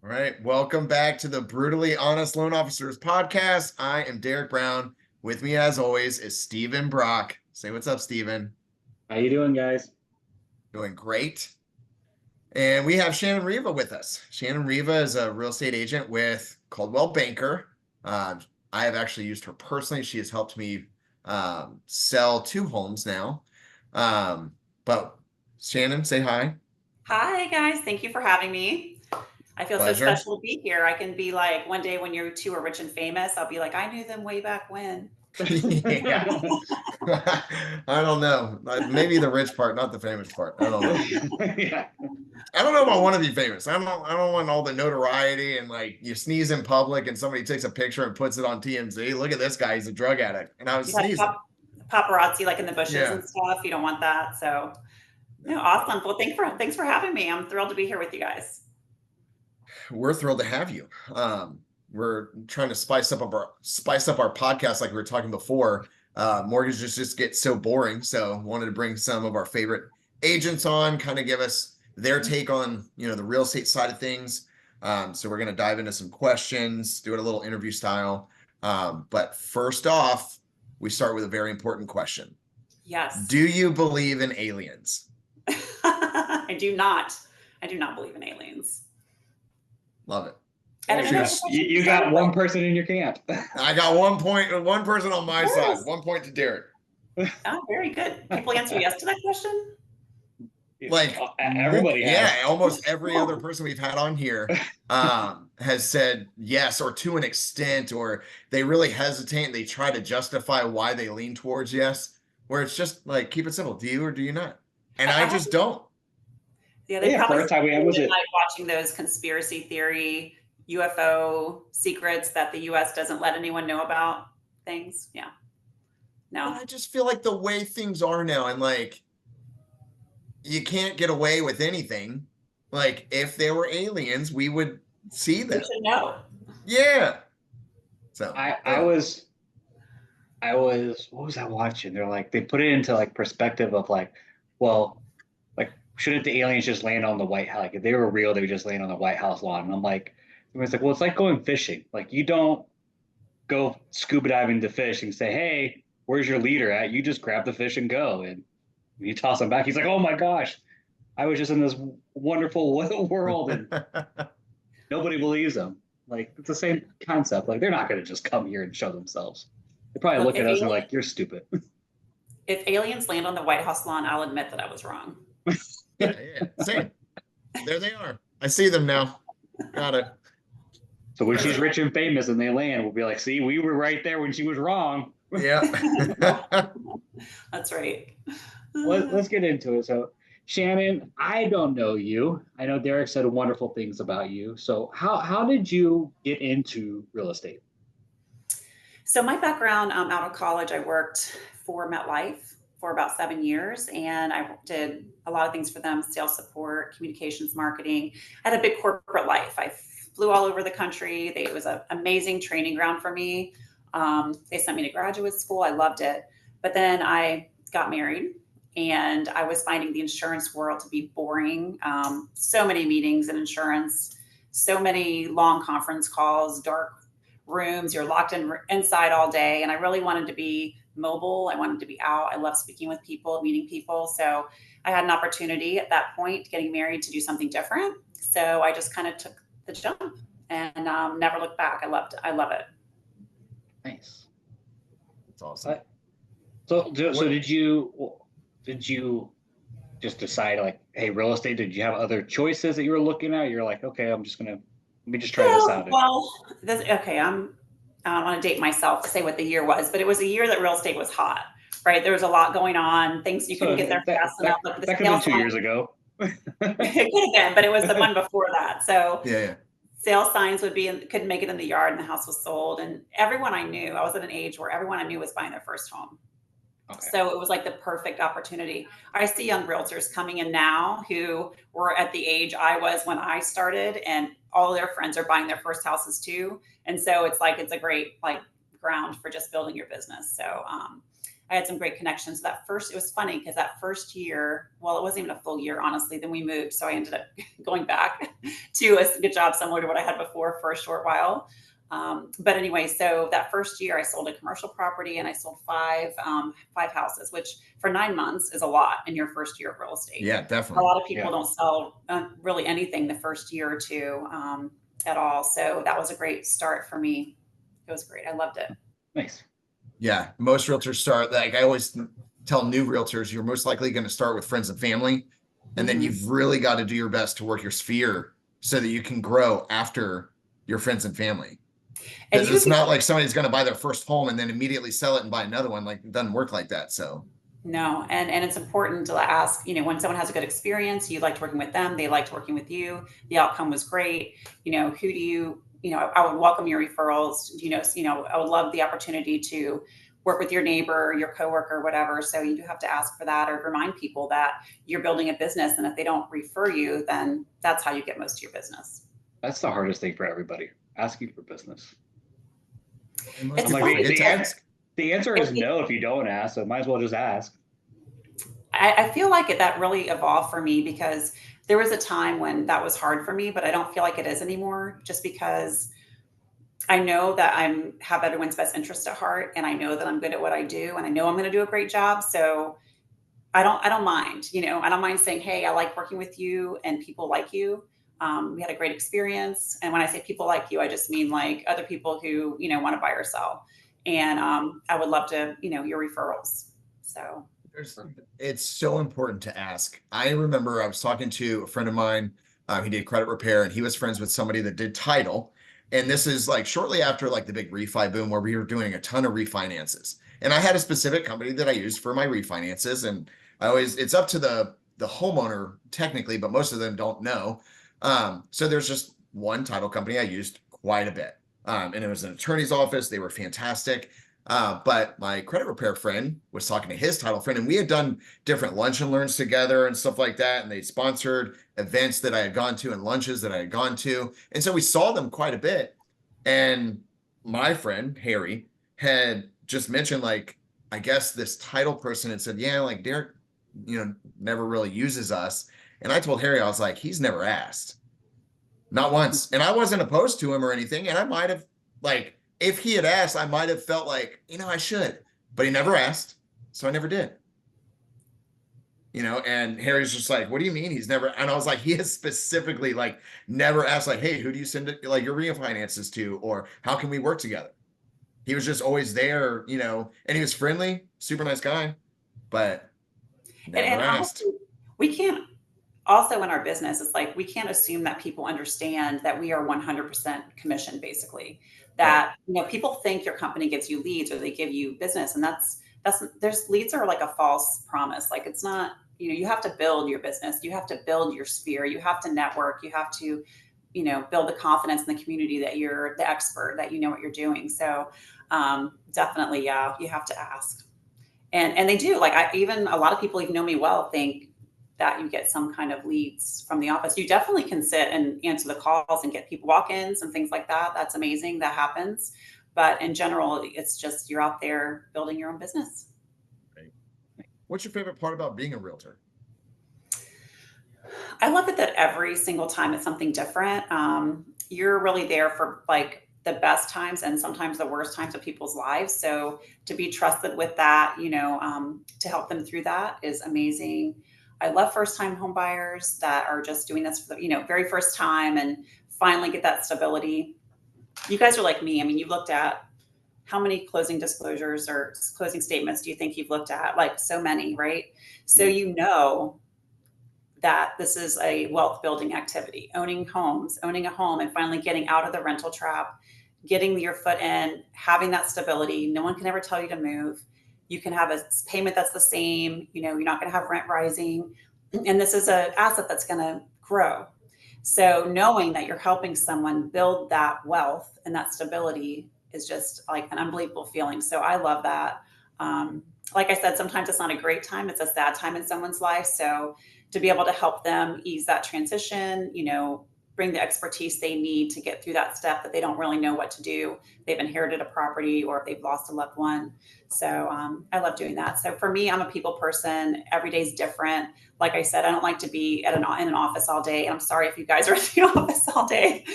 All right, welcome back to the Brutally Honest Loan Officers podcast. I am Derick Brown. With me, as always, is Stephen Brock. Say what's up, Stephen. How you doing, guys? Doing great. And we have Shannon Riva with us. Shannon Riva is a real estate agent with Coldwell Banker. I have actually used her personally. She has helped me sell 2 homes now. But Shannon, say hi. Hi, guys. Thank you for having me. I feel Pleasure. so special to be here. I can be like, one day when you two are rich and famous, I'll be like, I knew them way back when. Yeah. I don't know. Maybe the rich part, not the famous part. I don't know. Yeah. I don't know if I want to be famous. I don't want all the notoriety and like you sneeze in public and somebody takes a picture and puts it on TMZ. Look at this guy, he's a drug addict. And I was You have sneezing. paparazzi like in the bushes Yeah. and stuff. You don't want that. So no, awesome. Well, thanks for having me. I'm thrilled to be here with you guys. We're thrilled to have you. We're trying to spice up our podcast like we were talking before. Mortgages just get so boring. So wanted to bring some of our favorite agents on, kind of give us their take on, the real estate side of things. So we're going to dive into some questions, do it a little interview style. But first off, we start with a very important question. Yes. Do you believe in aliens? I do not. I do not believe in aliens. Love it. And You got one person in your camp. I got one person on my side, 1 point to Derick. Oh, very good. People answer yes to that question. Like everybody has. Yeah, almost every other person we've had on here has said yes, or to an extent, or they really hesitate and they try to justify why they lean towards yes, where it's just like, keep it simple. Do you or do you not? And I just don't. Yeah, they probably first time we had was it watching those conspiracy theory UFO secrets that the US doesn't let anyone know about things. Yeah. No. I just feel like the way things are now, and like you can't get away with anything. Like if there were aliens, we would see them. We should know. Yeah. So I was what was I watching? They're like, they put it into like perspective of like, well, like shouldn't the aliens just land on the White House? Like if they were real, they would just land on the White House lawn. And I'm like, it's like, well, it's like going fishing. Like you don't go scuba diving to fish and say, hey, where's your leader at? You just grab the fish and go. And you toss him back. He's like, oh my gosh, I was just in this wonderful world and nobody believes them. Like it's the same concept. Like they're not going to just come here and show themselves. They probably look at us and like, you're stupid. If aliens land on the White House lawn, I'll admit that I was wrong. Yeah, same. There they are. I see them now. Got it. So when she's rich and famous and they land, we'll be like, see, we were right there when she was wrong. Yeah. That's right. Let's get into it. So Shannon, I don't know you. I know Derick said wonderful things about you. So how did you get into real estate? So my background, out of college, I worked for MetLife for about 7 years, and I did a lot of things for them: sales support, communications, marketing. I had a big corporate life. I flew all over the country. It was an amazing training ground for me. They sent me to graduate school. I loved it. But then I got married, and I was finding the insurance world to be boring. So many meetings in insurance, so many long conference calls, dark rooms. You're locked inside all day. And I really wanted to be mobile. I wanted to be out. I love speaking with people, meeting people. So I had an opportunity at that point, getting married, to do something different. So I just kind of took the jump and never looked back. I love it. Nice. That's awesome. So did you just decide like, hey, real estate? Did you have other choices that you were looking at? You're like, okay, let me just try this out. Well, okay. I don't want to date myself to say what the year was, but it was a year that real estate was hot, right? There was a lot going on. Things you couldn't get there fast enough. That could have been 2 years ago. It could have been, but it was the one before that. So Yeah. Sale signs couldn't make it in the yard, and the house was sold. And everyone I knew, I was at an age where everyone I knew was buying their first home. Okay. So it was like the perfect opportunity. I see young realtors coming in now who were at the age I was when I started, and all their friends are buying their first houses too. And so it's a great like ground for just building your business. So I had some great connections. It was funny because that first year, well, it wasn't even a full year, honestly. Then we moved. So I ended up going back to a good job similar to what I had before for a short while. But anyway, so that first year I sold a commercial property and I sold five houses, which for 9 months is a lot in your first year of real estate. Yeah, A definitely. lot of people don't sell really anything the first year or two at all. So that was a great start for me. It was great. I loved it. Nice. Yeah, most realtors start, like I always tell new realtors, you're most likely going to start with friends and family, and then you've really got to do your best to work your sphere so that you can grow after your friends and family. And Because it's not like somebody's going to buy their first home and then immediately sell it and buy another one. Like, it doesn't work like that. So No, and it's important to ask, when someone has a good experience, you liked working with them, they liked working with you, the outcome was great. Who do I would welcome your referrals. I would love the opportunity to work with your neighbor, your coworker, whatever. So you do have to ask for that or remind people that you're building a business. And if they don't refer you, then that's how you get most of your business. That's the hardest thing for everybody, asking for business. It's the answer is no if you don't ask, so might as well just ask. I feel like that really evolved for me because there was a time when that was hard for me, but I don't feel like it is anymore just because I know that I have everyone's best interest at heart and I know that I'm good at what I do and I know I'm going to do a great job. So I don't mind, I don't mind saying, hey, I like working with you and people like you. We had a great experience. And when I say people like you, I just mean like other people who, want to buy or sell. And I would love to, your referrals. So it's so important to ask. I remember I was talking to a friend of mine. He did credit repair and he was friends with somebody that did title. And this is like shortly after like the big refi boom where we were doing a ton of refinances. And I had a specific company that I used for my refinances. And it's up to the homeowner technically, but most of them don't know. So there's just one title company I used quite a bit. And it was an attorney's office. They were fantastic. But my credit repair friend was talking to his title friend, and we had done different lunch and learns together and stuff like that. And they sponsored events that I had gone to and lunches that I had gone to. And so we saw them quite a bit. And my friend, Harry, had just mentioned, like, I guess this title person had said, yeah, like Derick, never really uses us. And I told Harry, I was like, he's never asked. Not once. And I wasn't opposed to him or anything. And I might have, like, if he had asked, I might have felt like, I should, but he never asked. So I never did. And Harry's just like, what do you mean he's never? And I was like, he has specifically like never asked, like, hey, who do you send it, like your refinances to, or how can we work together? He was just always there, and he was friendly, super nice guy, but never asked. Honestly, we can't. Also in our business, it's like we can't assume that people understand that we are 100% commission, basically. That people think your company gives you leads or they give you business, and there's leads are like a false promise. Like it's not. You have to build your business. You have to build your sphere. You have to network. You have to, build the confidence in the community that you're the expert, that you know what you're doing. So definitely, yeah, you have to ask, and they do. Like even a lot of people who know me well think that you get some kind of leads from the office. You definitely can sit and answer the calls and get people walk-ins and things like that. That's amazing. That happens. But in general, it's just you're out there building your own business. Right. What's your favorite part about being a realtor? I love it that every single time it's something different. You're really there for like the best times and sometimes the worst times of people's lives. So to be trusted with that, to help them through that is amazing. I love first-time home buyers that are just doing this for the, very first time and finally get that stability. You guys are like me. I mean, you looked at how many closing disclosures or closing statements do you think you've looked at? Like so many, right? So that this is a wealth building activity, owning a home and finally getting out of the rental trap, getting your foot in, having that stability. No one can ever tell you to move. You can have a payment that's the same. You're not going to have rent rising. And this is an asset that's going to grow. So knowing that you're helping someone build that wealth and that stability is just like an unbelievable feeling. So I love that. Like I said, sometimes it's not a great time. It's a sad time in someone's life. So to be able to help them ease that transition, bring the expertise they need to get through that step that they don't really know what to do. They've inherited a property or they've lost a loved one. So I love doing that. So for me, I'm a people person. Every day's different. Like I said, I don't like to be in an office all day. And I'm sorry if you guys are in the office all day.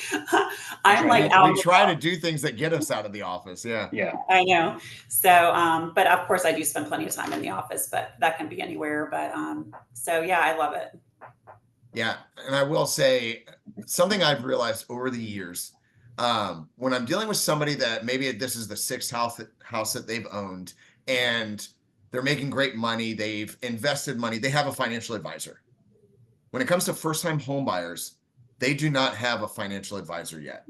I'm like out. We try to do things that get us out of the office. Yeah. Yeah. I know. So, but of course I do spend plenty of time in the office, but that can be anywhere. But so yeah, I love it. Yeah. And I will say something I've realized over the years, when I'm dealing with somebody that maybe this is the sixth house that they've owned and they're making great money, they've invested money, they have a financial advisor. When it comes to first-time home buyers, they do not have a financial advisor yet.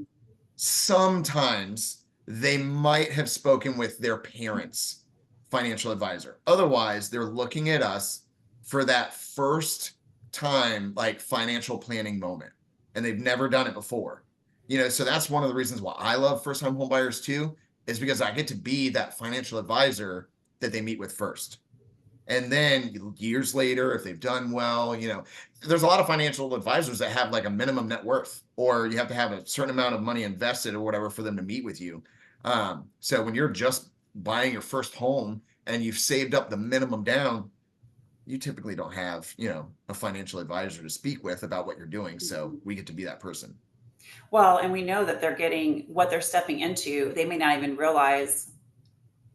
Sometimes they might have spoken with their parents' financial advisor. Otherwise, they're looking at us for that first time, like financial planning moment, and they've never done it before. So that's one of the reasons why I love first-time home buyers too, is because I get to be that financial advisor that they meet with first. And then years later, if they've done well, there's a lot of financial advisors that have like a minimum net worth, or you have to have a certain amount of money invested or whatever for them to meet with you. So when you're just buying your first home and you've saved up the minimum down, you typically don't have, a financial advisor to speak with about what you're doing. So we get to be that person. Well, and we know that they're getting what they're stepping into. They may not even realize,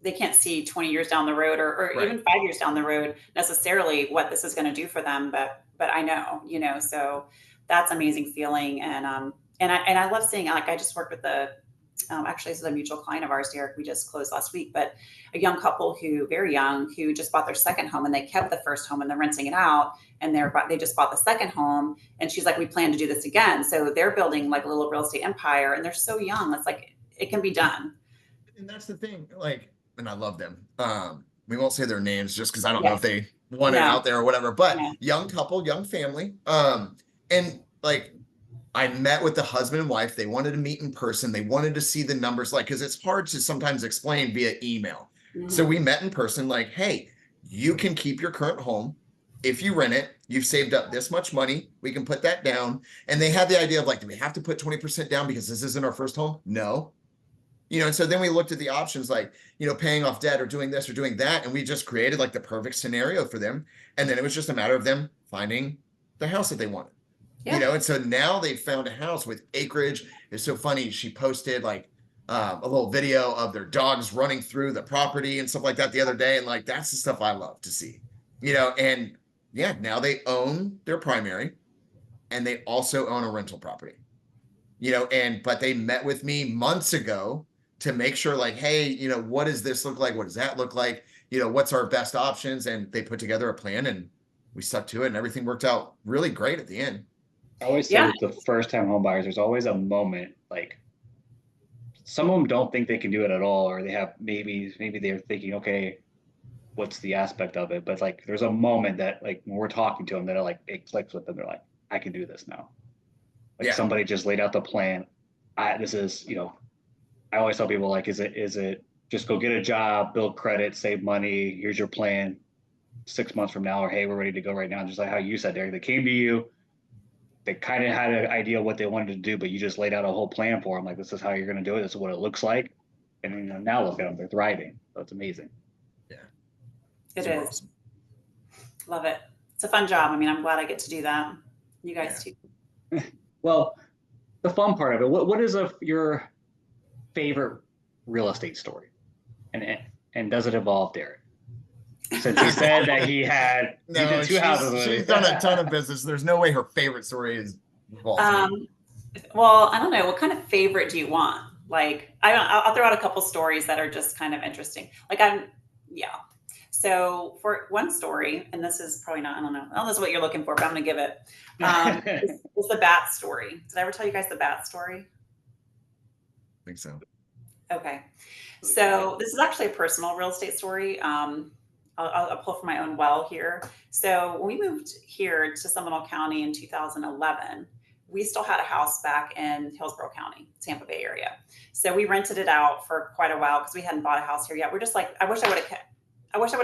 they can't see 20 years down the road or Right. even 5 years down the road necessarily what this is going to do for them. But I know, so that's amazing feeling. And I love seeing, like, I just worked with actually this is a mutual client of ours, Derick. We just closed last week, but a young couple very young, who just bought their second home, and they kept the first home and they're renting it out, and they just bought the second home. And she's like, we plan to do this again. So they're building like a little real estate empire, and they're so young. It's like, it can be done. And that's the thing, and I love them. We won't say their names just because I don't know if they want it out there or whatever, but young couple, young family. And like, I met with the husband and wife. They wanted to meet in person. They wanted to see the numbers, because it's hard to sometimes explain via email. Mm-hmm. So we met in person, like, hey, you can keep your current home. If you rent it, you've saved up this much money. We can put that down. And they had the idea of like, do we have to put 20% down because this isn't our first home? No. And so then we looked at the options, like, paying off debt or doing this or doing that. And we just created like the perfect scenario for them. And then it was just a matter of them finding the house that they wanted. Yeah. And so now they've found a house with acreage. It's so funny. She posted like a little video of their dogs running through the property and stuff like that the other day. And like, that's the stuff I love to see, and yeah, now they own their primary and they also own a rental property, but they met with me months ago to make sure, like, hey, what does this look like? What does that look like? What's our best options? And they put together a plan and we stuck to it, and everything worked out really great at the end. I always say with the first time home buyers, there's always a moment, like some of them don't think they can do it at all, or they have maybe they're thinking, okay, what's the aspect of it? But like, there's a moment that, like, when we're talking to them, that like, it clicks with them. They're like, I can do this now. Like somebody just laid out the plan. This is, I always tell people, like, is it just go get a job, build credit, save money. Here's your plan 6 months from now, or, hey, we're ready to go right now. Just like how you said, Derick, they came to you. They kind of had an idea what they wanted to do, but you just laid out a whole plan for them. Like, this is how you're going to do it. This is what it looks like. And now look at them. They're thriving. So it's amazing. Yeah. It is. Awesome. Love it. It's a fun job. I mean, I'm glad I get to do that. You guys too. Well, the fun part of it, what is your favorite real estate story? And does it involve Derick? Since he said that he had two houses. She's done a ton of business. There's no way her favorite story is involved. Well, I don't know. What kind of favorite do you want? Like, I'll throw out a couple stories that are just kind of interesting. Like, So for one story, and this is probably not, I don't know this is what you're looking for, but I'm going to give it. It's the bat story. Did I ever tell you guys the bat story? I think so. Okay. So this is actually a personal real estate story. I'll pull from my own well here. So when we moved here to Seminole County in 2011, we still had a house back in Hillsborough County, Tampa Bay area. So we rented it out for quite a while because we hadn't bought a house here yet. We're just like, I wish I would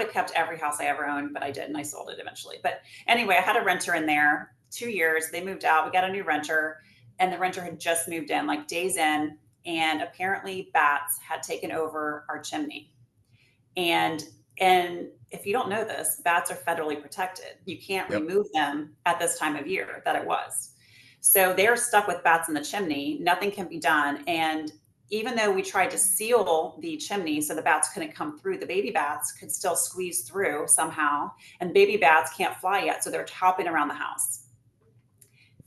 have kept every house I ever owned, but I didn't. I sold it eventually. But anyway, I had a renter in there 2 years. They moved out. We got a new renter. and the renter had just moved in, like days in, and apparently bats had taken over our chimney. And if you don't know this, bats are federally protected. You can't Yep. remove them at this time of year that it was. So they're stuck with bats in the chimney. Nothing can be done. And even though we tried to seal the chimney so the bats couldn't come through, the baby bats could still squeeze through somehow. And baby bats can't fly yet. So they're hopping around the house,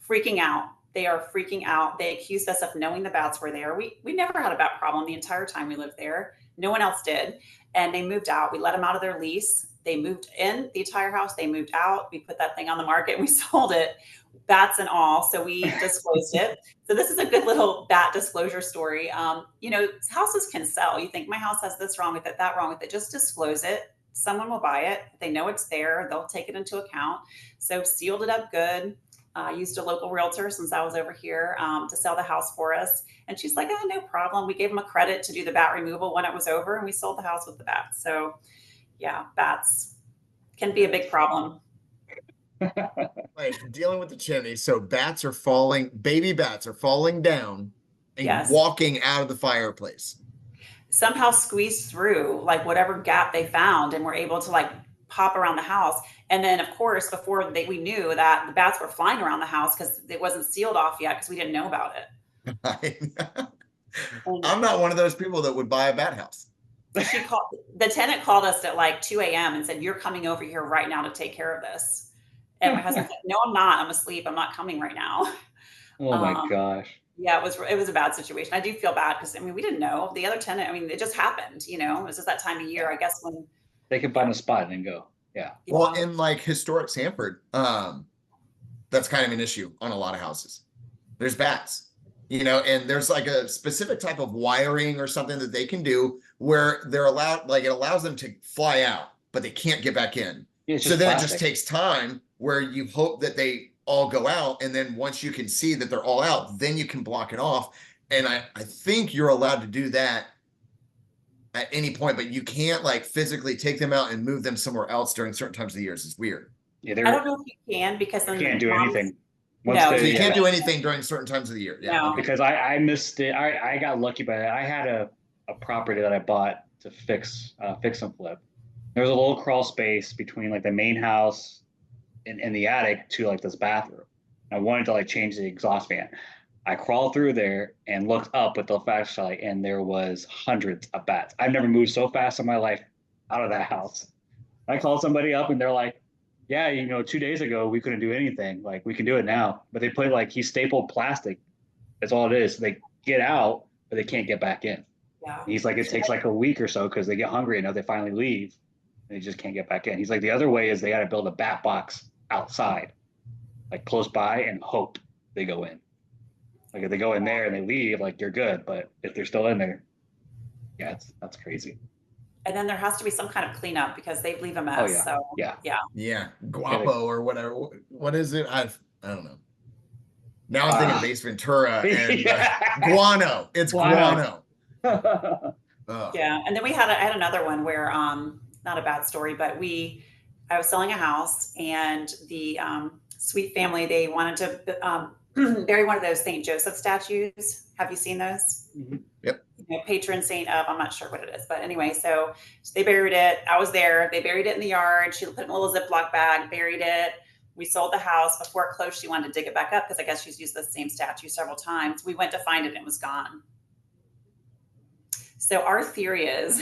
freaking out. They are freaking out. They accused us of knowing the bats were there. We never had a bat problem the entire time we lived there. No one else did. And they moved out. We let them out of their lease. They moved in the entire house. They moved out. We put that thing on the market and we sold it, bats and all. So we disclosed it. So this is a good little bat disclosure story. You know, houses can sell. You think my house has this wrong with it, that wrong with it. Just disclose it. Someone will buy it. They know it's there. They'll take it into account. So sealed it up good. Used a local realtor since I was over here to sell the house for us. And she's like, oh, no problem. We gave them a credit to do the bat removal when it was over, and we sold the house with the bats. So yeah, bats can be a big problem. Like dealing with the chimney. So bats are falling, baby bats are falling down and Yes. walking out of the fireplace. Somehow squeezed through like whatever gap they found and were able to like pop around the house. And then of course, before we knew that the bats were flying around the house because it wasn't sealed off yet because we didn't know about it. I'm not one of those people that would buy a bat house. The tenant called us at like 2 a.m. and said, you're coming over here right now to take care of this. And my husband said, no, I'm not. I'm asleep. I'm not coming right now. Oh my gosh. Yeah, it was a bad situation. I do feel bad because I mean we didn't know the other tenant. I mean it just happened. You know, it was just that time of year. I guess when they can find a spot and then go. Yeah. Well, in like historic Sanford, that's kind of an issue on a lot of houses. There's bats, you know, and there's like a specific type of wiring or something that they can do where they're allowed, like it allows them to fly out, but they can't get back in. Yeah, so then it just takes time where you hope that they all go out. And then once you can see that they're all out, then you can block it off. And I think you're allowed to do that at any point, but you can't like physically take them out and move them somewhere else during certain times of the years. It's weird. Yeah, I don't know if you can because then you can't do anything. No, so you can't do anything during certain times of the year. Yeah, No. Because I missed it. I got lucky by it. I had a property that I bought to fix and flip. There was a little crawl space between like the main house and the attic to like this bathroom. I wanted to like change the exhaust fan. I crawled through there and looked up with the flashlight, and there was hundreds of bats. I've never moved so fast in my life out of that house. I called somebody up and they're like, yeah, you know, 2 days ago we couldn't do anything. Like we can do it now. But they put like he stapled plastic. That's all it is. They get out, but they can't get back in. Yeah. He's like, it takes like a week or so because they get hungry enough, they finally leave. And they just can't get back in. He's like, the other way is they got to build a bat box outside, like close by, and hope they go in. Like if they go in there and they leave, like you're good. But if they're still in there, yeah, that's crazy. And then there has to be some kind of cleanup because they leave a mess. Oh, yeah. So Yeah. Guapo or whatever. What is it? I don't know. Now I'm thinking Base Ventura and guano. It's guano. Yeah, and then I had another one where not a bad story, but I was selling a house and the sweet family, they wanted to bury one of those St. Joseph statues. Have you seen those? Mm-hmm. Yep. You know, patron saint of, I'm not sure what it is, but anyway, so they buried it. I was there. They buried it in the yard. She put it in a little Ziploc bag, buried it. We sold the house. Before it closed, she wanted to dig it back up because I guess she's used the same statue several times. We went to find it and it was gone. So our theory is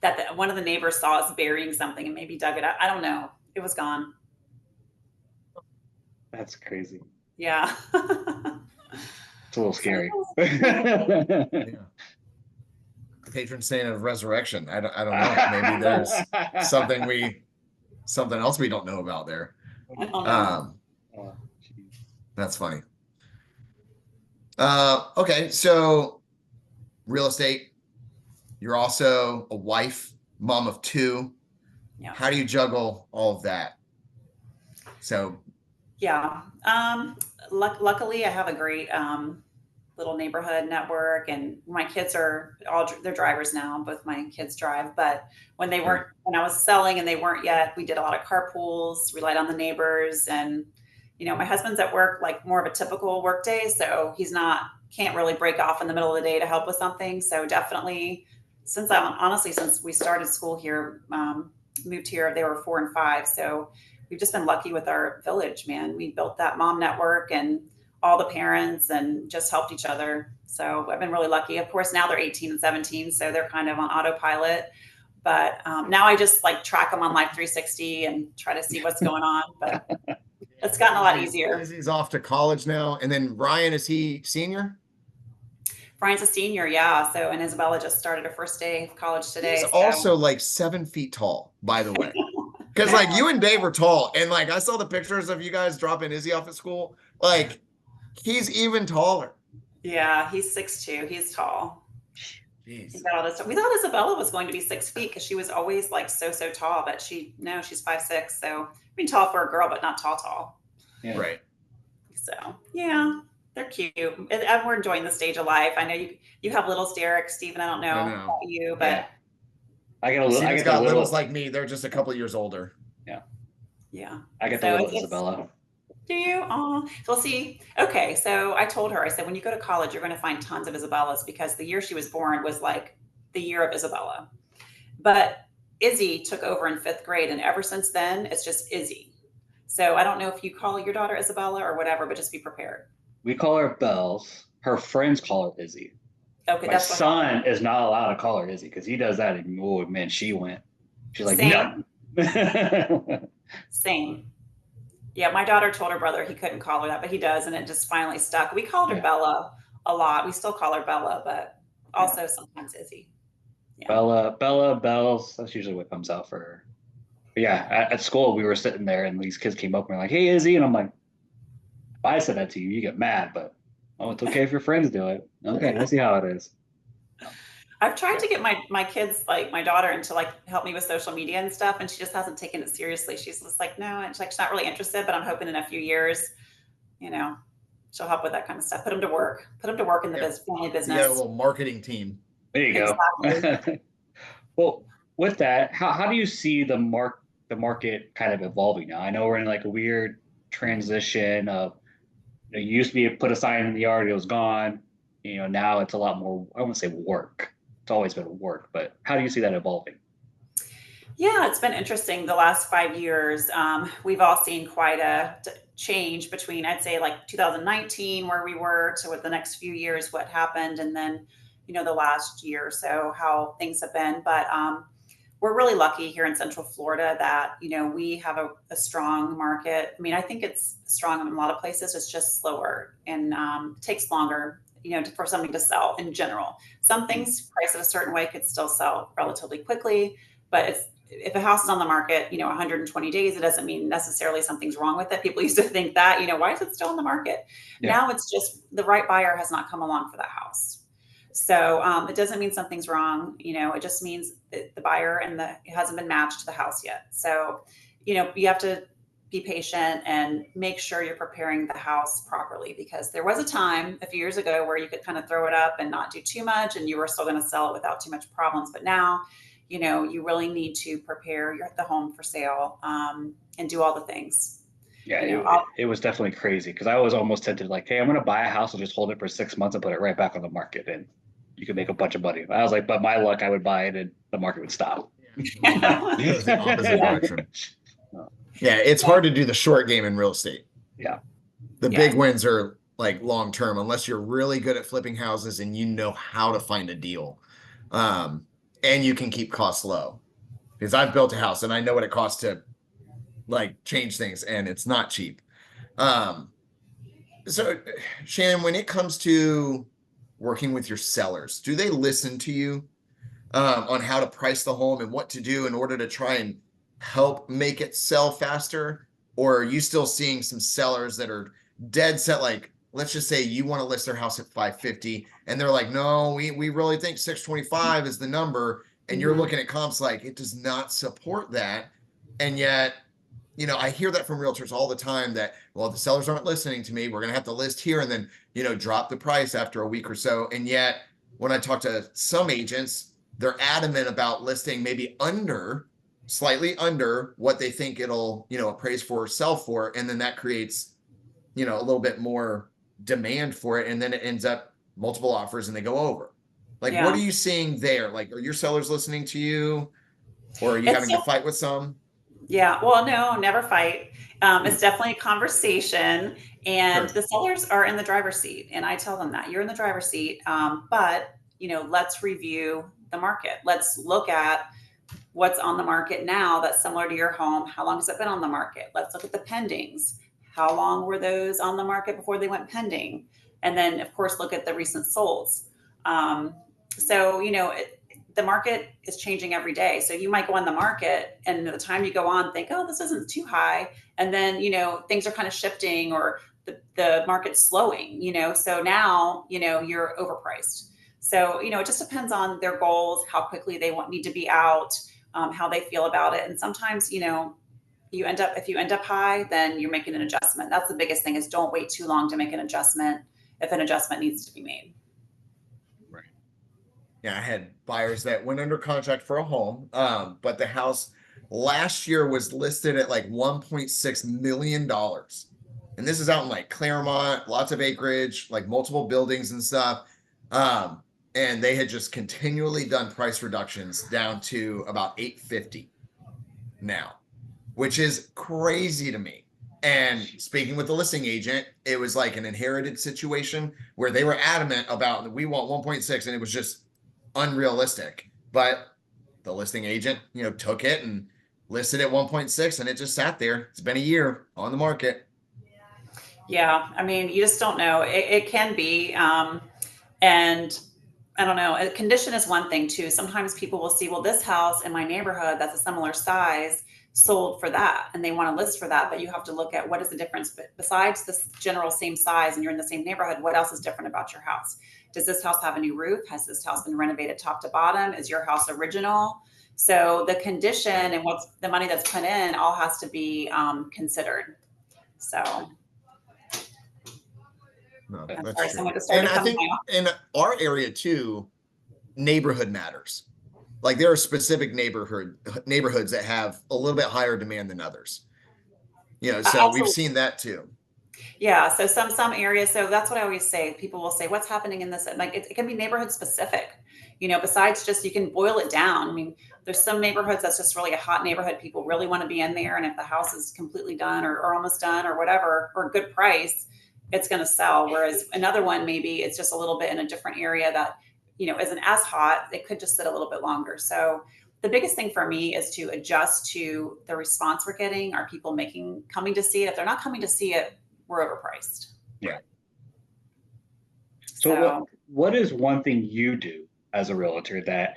that one of the neighbors saw us burying something and maybe dug it up. I don't know. It was gone. That's crazy. Yeah. It's a little scary. Yeah. Patron saint of resurrection. I don't know. Maybe there's something else we don't know about there. I don't know. That's funny. Okay, so real estate. You're also a wife, mom of 2. Yeah. How do you juggle all of that? So yeah. Luckily I have a great little neighborhood network, and my kids are they're drivers now. Both my kids drive, but when I was selling and they weren't yet, we did a lot of carpools, relied on the neighbors, and my husband's at work, like more of a typical work day. So can't really break off in the middle of the day to help with something. So definitely since we started school here, moved here, they were 4 and 5. So we've just been lucky with our village, man. We built that mom network and all the parents and just helped each other. So I've been really lucky. Of course, now they're 18 and 17, so they're kind of on autopilot. But now I just like track them on Life 360 and try to see what's going on. But it's gotten a lot easier. Izzy's off to college now. And then Ryan, is he senior? Brian's a senior, yeah. So, and Isabella just started her first day of college today. He's also like 7 feet tall, by the way. Because like you and Dave are tall. And like I saw the pictures of you guys dropping Izzy off at school. Like he's even taller. Yeah, he's 6'2". He's tall. Jeez. He's got all this stuff. We thought Isabella was going to be 6 feet because she was always like so tall, but she's 5'6". So I mean, tall for a girl, but not tall. Yeah. Right. So yeah, they're cute, and we're enjoying the stage of life. I know you have littles, Derick, Stephen. I don't know about you, but yeah. I get a little. Steven's got littles like me. They're just a couple years older. Yeah. I get the little Isabella. Do you? Oh, well, see, okay. So I told her, I said, when you go to college, you're going to find tons of Isabellas because the year she was born was like the year of Isabella. But Izzy took over in 5th grade. And ever since then, it's just Izzy. So I don't know if you call your daughter Isabella or whatever, but just be prepared. We call her Bells. Her friends call her Izzy. Okay. My son is not allowed to call her Izzy because he does that. And oh man, she went. She's like, Same. No. Same. Yeah, my daughter told her brother he couldn't call her that, but he does, and it just finally stuck. We called her Bella a lot. We still call her Bella, but also sometimes Izzy. Yeah. Bella, Bells. That's usually what comes out for her. But yeah, at school we were sitting there, and these kids came up and were like, "Hey, Izzy," and I'm like, "If I said that to you, you get mad, but it's okay if your friends do it. Okay, I see how it is." I've tried to get my kids, like my daughter, into like help me with social media and stuff, and she just hasn't taken it seriously. She's just like, no, and she's not really interested. But I'm hoping in a few years, she'll help with that kind of stuff. Put them to work in the family business. Yeah, a little marketing team. There you go. Well, with that, how do you see the market kind of evolving now? I know we're in like a weird transition of you used to be put a sign in the yard, it was gone. Now it's a lot more. I wouldn't say work. It's always been work, but how do you see that evolving? Yeah, it's been interesting. The last 5 years, we've all seen quite a change between, I'd say, like 2019, where we were, to what the next few years, what happened, and then, the last year or so, how things have been. But we're really lucky here in Central Florida that, we have a strong market. I mean, I think it's strong in a lot of places. It's just slower and takes longer, for something to sell in general. Some things priced at a certain way could still sell relatively quickly, but if a house is on the market, 120 days, it doesn't mean necessarily something's wrong with it. People used to think that, why is it still on the market? Yeah. Now it's just the right buyer has not come along for that house. So it doesn't mean something's wrong. It just means the buyer and it hasn't been matched to the house yet. So, you have to be patient and make sure you're preparing the house properly, because there was a time a few years ago where you could kind of throw it up and not do too much and you were still going to sell it without too much problems. But now, you really need to prepare the home for sale and do all the things. Yeah, it was definitely crazy because I was almost tempted, like, hey, I'm going to buy a house and just hold it for 6 months and put it right back on the market and you could make a bunch of money. I was like, but my luck, I would buy it and the market would stop. It was the opposite direction. Yeah, it's hard to do the short game in real estate. Yeah. The big wins are like long term, unless you're really good at flipping houses and you know how to find a deal. And you can keep costs low. Because I've built a house and I know what it costs to like change things, and it's not cheap. So Shannon, when it comes to working with your sellers, do they listen to you on how to price the home and what to do in order to try and help make it sell faster? Or are you still seeing some sellers that are dead set, like, let's just say you want to list their house at 550 and they're like, no, we really think 625 is the number, and you're looking at comps like it does not support that? And yet, I hear that from realtors all the time that, well, the sellers aren't listening to me, we're going to have to list here and then, drop the price after a week or so. And yet when I talk to some agents, they're adamant about listing maybe slightly under what they think it'll, appraise for or sell for. And then that creates you know, a little bit more demand for it, and then it ends up multiple offers and they go over. Like, what Yeah. are you seeing there? Like, are your sellers listening to you, or are you It's having to fight with some? Yeah, well, no, never fight. It's definitely a conversation, and Sure. the sellers are in the driver's seat. And I tell them that you're in the driver's seat, but let's review the market. Let's look at what's on the market now that's similar to your home. How long has it been on the market? Let's look at the pendings. How long were those on the market before they went pending? And then, of course, look at the recent solds. So, the market is changing every day. So you might go on the market and the time you go on, think, oh, this isn't too high. And then, things are kind of shifting or the market's slowing, so now, you're overpriced. So, it just depends on their goals, how quickly they need to be out, how they feel about it. And sometimes, if you end up high, then you're making an adjustment. That's the biggest thing is don't wait too long to make an adjustment if an adjustment needs to be made. Right. Yeah, I had buyers that went under contract for a home, but the house last year was listed at like $1.6 million. And this is out in like Claremont, lots of acreage, like multiple buildings and stuff. And they had just continually done price reductions down to about 850 now, which is crazy to me. And speaking with the listing agent, it was like an inherited situation where they were adamant about we want 1.6 and it was just unrealistic. But the listing agent, took it and listed at 1.6 and it just sat there. It's been a year on the market. Yeah, I mean, you just don't know. It can be, and I don't know. A condition is one thing too. Sometimes people will see, well, this house in my neighborhood that's a similar size sold for that, and they want to list for that. But you have to look at what is the difference. But besides this general same size, and you're in the same neighborhood, what else is different about your house? Does this house have a new roof? Has this house been renovated top to bottom? Is your house original? So the condition and what's the money that's put in all has to be considered. So. No, I'm that's sorry, true. someone just started And I coming think out. in our area too, neighborhood matters. Like there are specific neighborhoods that have a little bit higher demand than others. So we've seen that too. Yeah. So some areas. So that's what I always say. People will say, "What's happening in this?" Like it can be neighborhood specific. Besides just you can boil it down. I mean, there's some neighborhoods that's just really a hot neighborhood. People really want to be in there, and if the house is completely done or almost done or whatever or a good price, it's going to sell. Whereas another one maybe it's just a little bit in a different area that isn't as hot. It could just sit a little bit longer. So the biggest thing for me is to adjust to the response we're getting. Are people coming to see it? If they're not coming to see it, we're overpriced. Yeah. So what is one thing you do as a realtor that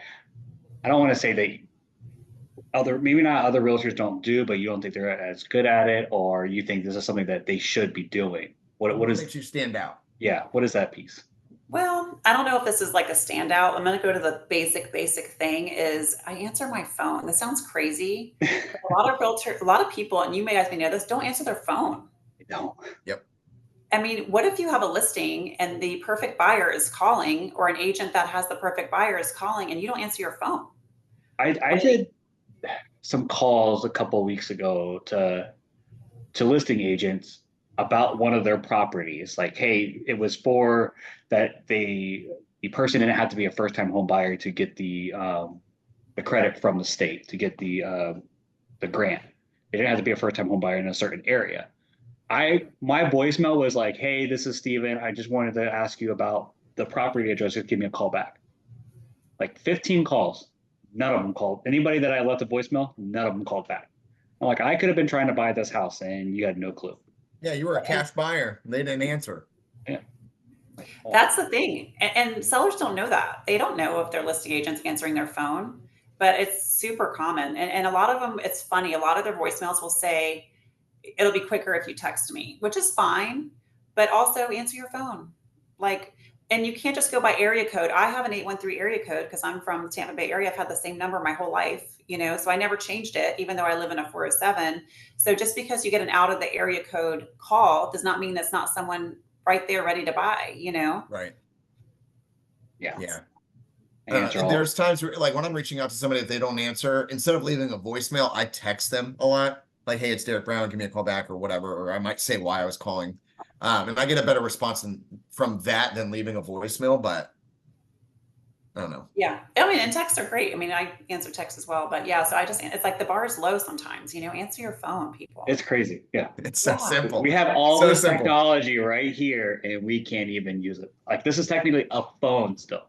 I don't want to say that maybe not other realtors don't do, but you don't think they're as good at it, or you think this is something that they should be doing? What makes you stand out? Yeah. What is that piece? Well, I don't know if this is like a standout. I'm going to go to the basic thing is I answer my phone. This sounds crazy. But a lot of people, and you may guys may know this, don't answer their phone. They don't. Yep. I mean, what if you have a listing and the perfect buyer is calling, or an agent that has the perfect buyer is calling, and you don't answer your phone? I did some calls a couple of weeks ago to listing agents about one of their properties. Like, hey, it was for that the person didn't have to be a first-time home buyer to get the credit from the state to get the grant. They didn't have to be a first-time home buyer in a certain area. My voicemail was like, hey, this is Stephen. I just wanted to ask you about the property address. Just give me a call back. Like 15 calls. None of them called. Anybody that I left a voicemail, none of them called back. I'm like, I could have been trying to buy this house and you had no clue. Yeah, you were a cash buyer. They didn't answer. Yeah. That's the thing. And sellers don't know that. They don't know if their listing agent's answering their phone, but it's super common. And a lot of them, it's funny. A lot of their voicemails will say, it'll be quicker if you text me, which is fine, but also answer your phone. And you can't just go by area code. I have an 813 area code because I'm from the Tampa Bay area. I've had the same number my whole life, so I never changed it, even though I live in a 407. So just because you get an out of the area code call does not mean that's not someone right there ready to buy, Right. Yeah. Yeah. There's times where, like, when I'm reaching out to somebody, if they don't answer, instead of leaving a voicemail, I text them a lot. Like, hey, it's Derick Brown. Give me a call back or whatever. Or I might say why I was calling. And I get a better response from that than leaving a voicemail, but I don't know. Yeah. I mean, and texts are great. I mean, I answer texts as well, but yeah, so it's like the bar is low sometimes, answer your phone, people. It's crazy. Yeah. It's so simple. We have all So this simple. technology right here and we can't even use it. Like this is technically a phone still.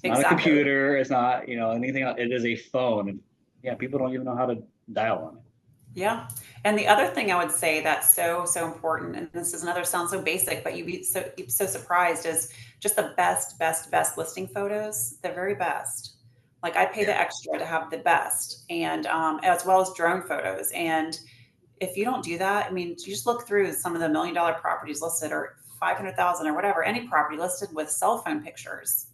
It's not a computer. It's not, anything else. It is a phone. And yeah, people don't even know how to dial on it. Yeah. And the other thing I would say that's so, so important, and this is another sounds so basic, but you'd be so surprised, is just the best listing photos, the very best. Like I pay the extra to have the best, and as well as drone photos. And if you don't do that, I mean, you just look through some of the $1 million properties listed, or 500,000 or whatever, any property listed with cell phone pictures.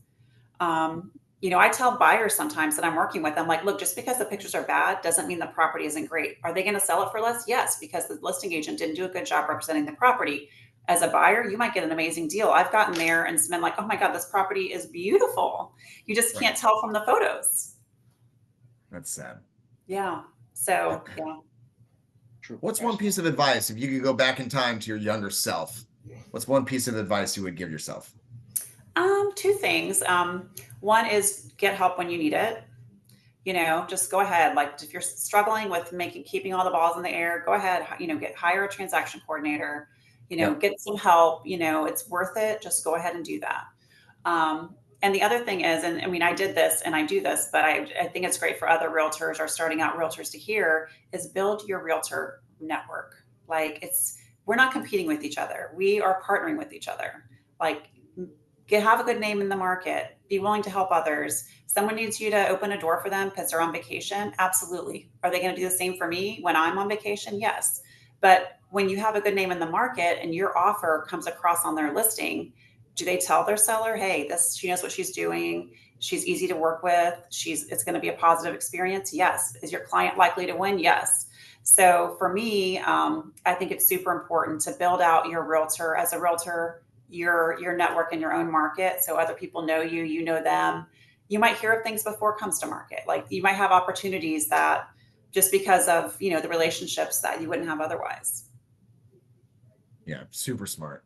I tell buyers sometimes that I'm working with, I'm like, look, just because the pictures are bad doesn't mean the property isn't great. Are they going to sell it for less? Yes, because the listing agent didn't do a good job representing the property. As a buyer, you might get an amazing deal. I've gotten there and been like, oh my God, this property is beautiful. You just can't tell from the photos. That's sad. Yeah. So, yeah. What's one piece of advice, if you could go back in time to your younger self, what's one piece of advice you would give yourself? Two things. One is get help when you need it. Just go ahead. Like if you're struggling with keeping all the balls in the air, go ahead, hire a transaction coordinator, get some help, it's worth it. Just go ahead and do that. And the other thing is, and I mean, I did this and I do this, but I think it's great for other realtors or starting out realtors to hear, is build your realtor network. Like we're not competing with each other. We are partnering with each other. Like have a good name in the market, be willing to help others. Someone needs you to open a door for them because they're on vacation. Absolutely. Are they going to do the same for me when I'm on vacation? Yes. But when you have a good name in the market and your offer comes across on their listing, do they tell their seller, hey, she knows what she's doing. She's easy to work with. It's going to be a positive experience. Yes. Is your client likely to win? Yes. So for me, I think it's super important to build out your realtor as a realtor, your network in your own market. So other people know you, you know them. You might hear of things before it comes to market. Like you might have opportunities that just because of, the relationships that you wouldn't have otherwise. Yeah. Super smart.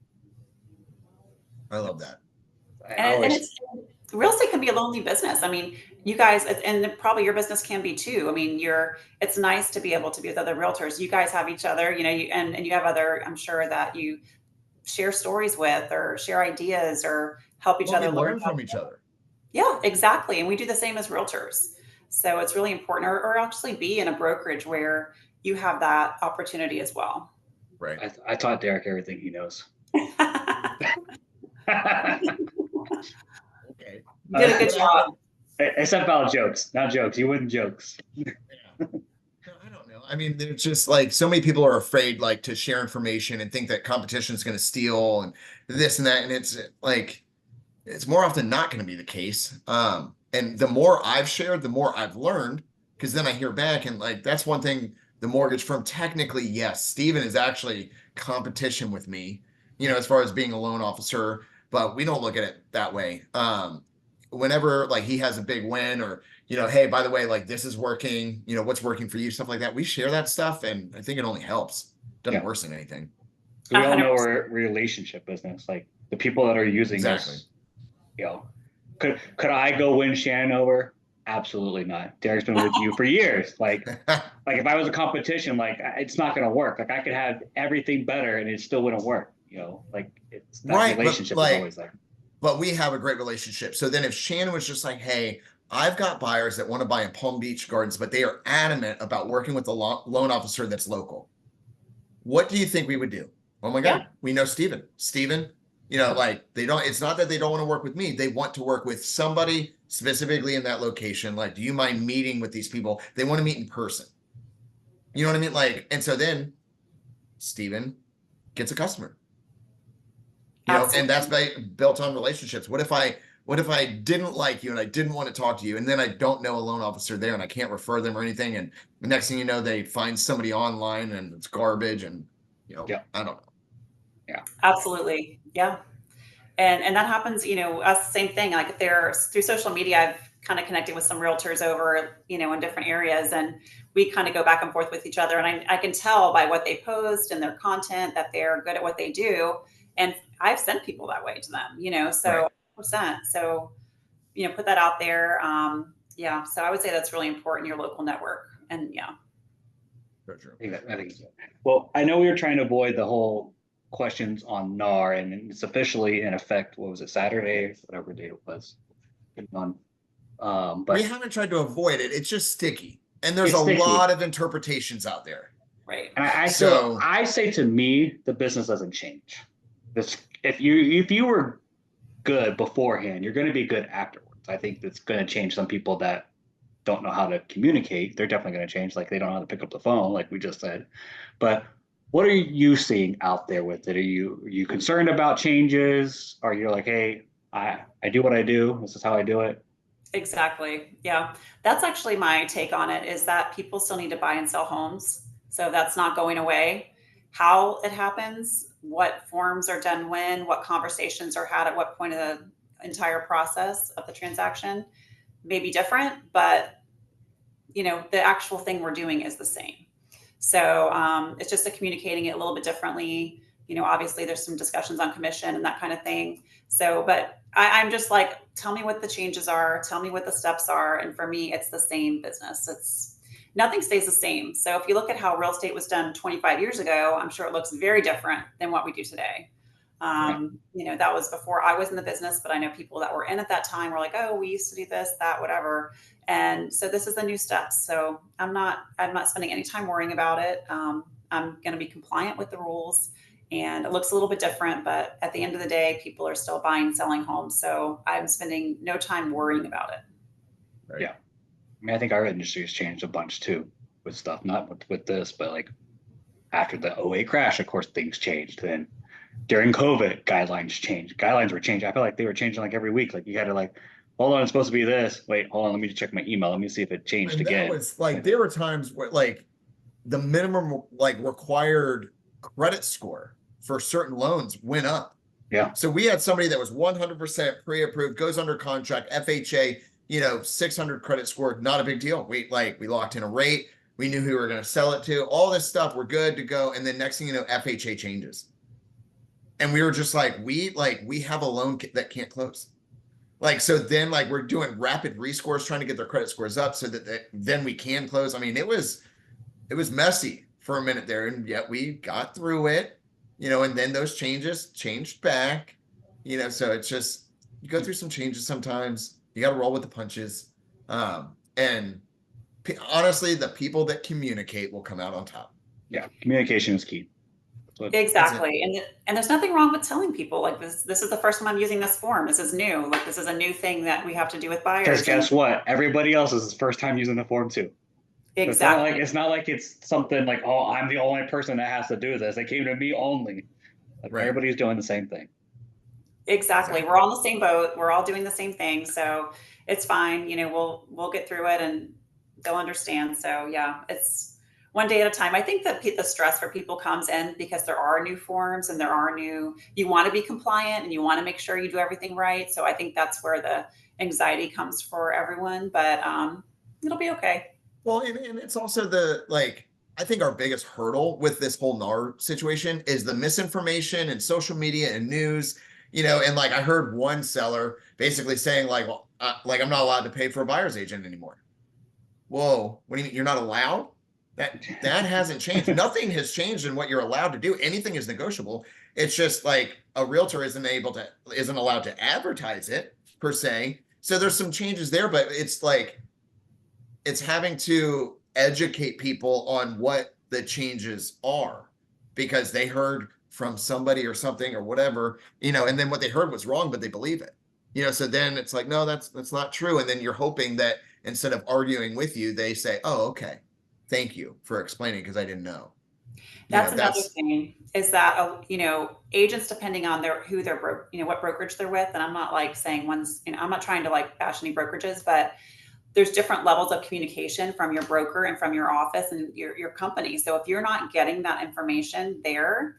I love that. And real estate can be a lonely business. I mean, you guys, and probably your business can be too. I mean, it's nice to be able to be with other realtors. You guys have each other, and you have other, I'm sure that you share stories with or share ideas or help each other learn from each other. Yeah, exactly. And we do the same as realtors. So it's really important, or actually be in a brokerage where you have that opportunity as well. Right. I taught Derick everything he knows. Okay. You did a good job. Except about jokes, not jokes. You wouldn't jokes. Yeah. No, I don't know. I mean, there's just like so many people are afraid like to share information and think that competition is going to steal and this and that. And it's like, it's more often not going to be the case. And the more I've shared, the more I've learned, because then I hear back and like, that's one thing the mortgage firm technically, yes, Stephen is actually competition with me, as far as being a loan officer, but we don't look at it that way. Whenever like he has a big win or, hey, by the way, like this is working, what's working for you, stuff like that. We share that stuff. And I think it only helps. Doesn't worsen anything. We all know we're a relationship business. Like the people that are using us, could I go win Shannon over? Absolutely not. Derick's been with you for years. Like if I was a competition, like it's not going to work. Like I could have everything better and it still wouldn't work. Like it's that relationship is always like. But we have a great relationship. So then if Shannon was just like, hey, I've got buyers that want to buy in Palm Beach Gardens, but they are adamant about working with a loan officer that's local. What do you think we would do? Oh my God, we know Stephen. Stephen, like it's not that they don't want to work with me. They want to work with somebody specifically in that location. Like, do you mind meeting with these people? They want to meet in person. You know what I mean? Like, and so then Stephen gets a customer. And that's built on relationships. What if I didn't like you and I didn't want to talk to you, and then I don't know a loan officer there and I can't refer them or anything, and the next thing you know, they find somebody online and it's garbage, and I don't know. Yeah, absolutely. Yeah. And that happens, us, same thing. Like through social media, I've kind of connecting with some realtors over, in different areas, and we kind of go back and forth with each other. And I can tell by what they post and their content that they're good at what they do. And I've sent people that way to them, so Right. percent. So, put that out there. Yeah. So I would say that's really important, your local network. And yeah. For sure. I think so. Well, I know we were trying to avoid the whole questions on NAR, and it's officially in effect. What was it, Saturday, whatever day it was? On, We but haven't tried to avoid it. It's just sticky. And there's it's a sticky. lot of interpretations out there. Right. And I So- say to me, the business doesn't change. This, if you were good beforehand, you're going to be good afterwards. I think that's going to change some people that don't know how to communicate. They're definitely going to change. Like they don't know how to pick up the phone, like we just said. But what are you seeing out there with it? Are you concerned about changes? Are you like, hey, I do what I do. This is how I do it. Exactly. Yeah. That's actually my take on it, is that people still need to buy and sell homes. So that's not going away. How it happens, what forms are done when, what conversations are had at what point of the entire process of the transaction may be different, but the actual thing we're doing is the same. So it's just communicating it a little bit differently. Obviously there's some discussions on commission and that kind of thing. So, but I'm just like, tell me what the changes are, tell me what the steps are. And for me, it's the same business. Nothing stays the same. So if you look at how real estate was done 25 years ago, I'm sure it looks very different than what we do today. That was before I was in the business, but I know people that were in at that time were like, oh, we used to do this, that, whatever. And so this is the new steps. So I'm not spending any time worrying about it. I'm going to be compliant with the rules, and it looks a little bit different, but at the end of the day, people are still buying and selling homes. So I'm spending no time worrying about it. Right. Yeah. I mean, I think our industry has changed a bunch too with stuff, not with this, but like after the '08 crash, of course, things changed. Then during COVID, guidelines changed. Guidelines were changed. I feel like they were changing like every week. Like you had to like, hold on, it's supposed to be this. Wait, hold on, let me check my email. Let me see if it changed And again. that was like, there were times where like the minimum like required credit score for certain loans went up. Yeah. So we had somebody that was 100% pre-approved, goes under contract, FHA, 600 credit score, not a big deal. We locked in a rate. We knew who we were going to sell it to, all this stuff. We're good to go. And then next thing you know, FHA changes. And we were just like, we have a loan that can't close. So then we're doing rapid rescores, trying to get their credit scores up so that then we can close. I mean, it was messy for a minute there, and yet we got through it, and then those changes changed back, so it's just, you go through some changes sometimes, you got to roll with the punches. And honestly, the people that communicate will come out on top. Yeah. Communication is key. Exactly. And there's nothing wrong with telling people like this is the first time I'm using this form. This is new. Like this is a new thing that we have to do with buyers. Because guess what? Everybody else is first time using the form too. Exactly. It's not like it's something like, oh, I'm the only person that has to do this. It came to me only. Like Right. Everybody's doing the same thing. Exactly. We're all in the same boat. We're all doing the same thing. So it's fine. We'll get through it and they'll understand. So yeah, it's one day at a time. I think that the stress for people comes in because there are new forms and you want to be compliant and you want to make sure you do everything right. So I think that's where the anxiety comes for everyone, but it'll be okay. Well, and it's also I think our biggest hurdle with this whole NAR situation is the misinformation and social media and news, and I heard one seller basically saying well, I'm not allowed to pay for a buyer's agent anymore. Whoa, what do you mean you're not allowed? That hasn't changed. Nothing has changed in what you're allowed to do. Anything is negotiable. It's just a realtor isn't allowed to advertise it per se. So there's some changes there, but it's having to educate people on what the changes are because they heard from somebody or something or whatever, and then what they heard was wrong, but they believe it, so then it's like, no, that's not true. And then you're hoping that instead of arguing with you, they say, oh, okay, thank you for explaining because I didn't know. That's another thing is that, agents, depending on who they're what brokerage they're with. And I'm not saying one's, I'm not trying to bash any brokerages, but there's different levels of communication from your broker and from your office and your company. So if you're not getting that information there,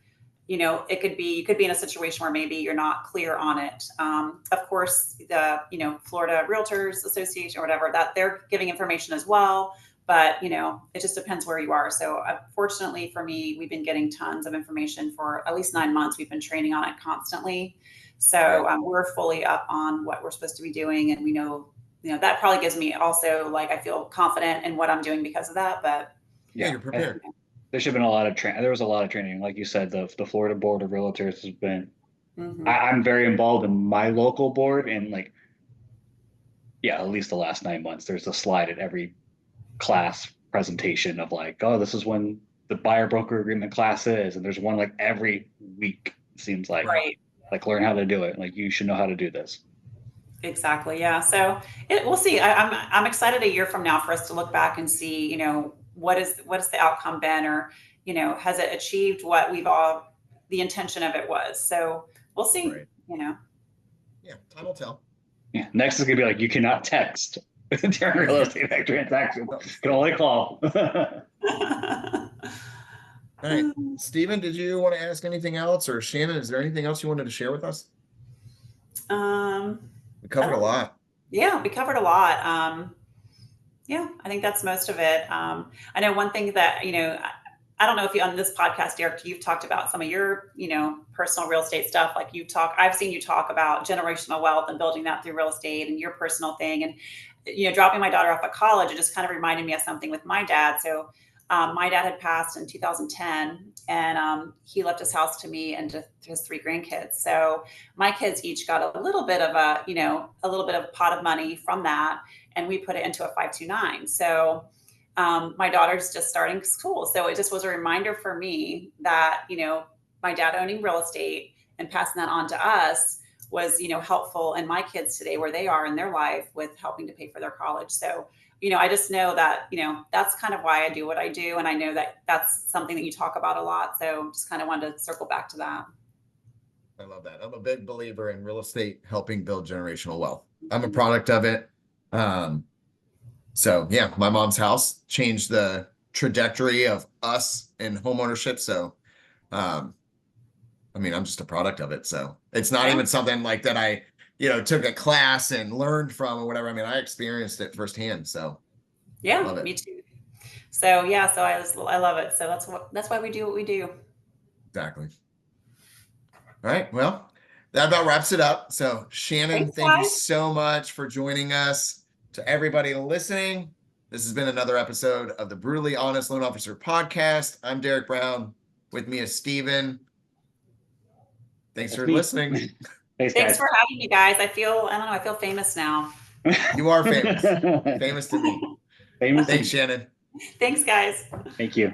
it could be, you could be in a situation where maybe you're not clear on it. Of course, the, Florida Realtors Association or whatever, that they're giving information as well. But, it just depends where you are. So fortunately for me, we've been getting tons of information for at least 9 months. We've been training on it constantly. So we're fully up on what we're supposed to be doing. And we know, that probably gives me also, like, I feel confident in what I'm doing because of that. But yeah, you're prepared. There should have been a lot of training. There was a lot of training. Like you said, the Florida Board of Realtors has been, I'm very involved in my local board, and like, at least the last 9 months, there's a slide at every class presentation of like, oh, this is when the buyer broker agreement class is. And there's one like every week, it seems like, like learn how to do it. Like you should know how to do this. Exactly. Yeah. So we'll see. I'm excited a year from now for us to look back and see, what is the outcome been, or, has it achieved what the intention of it was? So we'll see, Yeah. Time will tell. Yeah. Next is gonna be like, you cannot text during real estate transaction. You can only call. All right. Stephen, did you want to ask anything else? Or Shannon, is there anything else you wanted to share with us? We covered a lot. Yeah, we covered a lot. Yeah, I think that's most of it. I know one thing that, I don't know if you on this podcast, Derick, you've talked about some of your, personal real estate stuff. Like I've seen you talk about generational wealth and building that through real estate and your personal thing. And, dropping my daughter off at college, it just kind of reminded me of something with my dad. So my dad had passed in 2010, and he left his house to me and to his 3 grandkids. So my kids each got a little bit of a little bit of pot of money from that, and we put it into a 529. So my daughter's just starting school. So it just was a reminder for me that, my dad owning real estate and passing that on to us was, helpful in my kids today, where they are in their life with helping to pay for their college. So, I just know that, that's kind of why I do what I do. And I know that that's something that you talk about a lot. So just kind of wanted to circle back to that. I love that. I'm a big believer in real estate helping build generational wealth. I'm a product of it. So yeah, my mom's house changed the trajectory of us in home ownership. So, I'm just a product of it. So it's not even something like that I, took a class and learned from or whatever. I experienced it firsthand. So yeah, me too. So yeah, so I love it. So that's why we do what we do. Exactly. All right. Well, that about wraps it up. So Shannon, thank you so much for joining us. To everybody listening, this has been another episode of the Brutally Honest Loan Officer Podcast. I'm Derick Brown. With me is Stephen. Thanks for listening. Thanks for having me, guys. I feel famous now. You are famous. Famous to me. Famous. Thanks, Shannon. Thanks, guys. Thank you.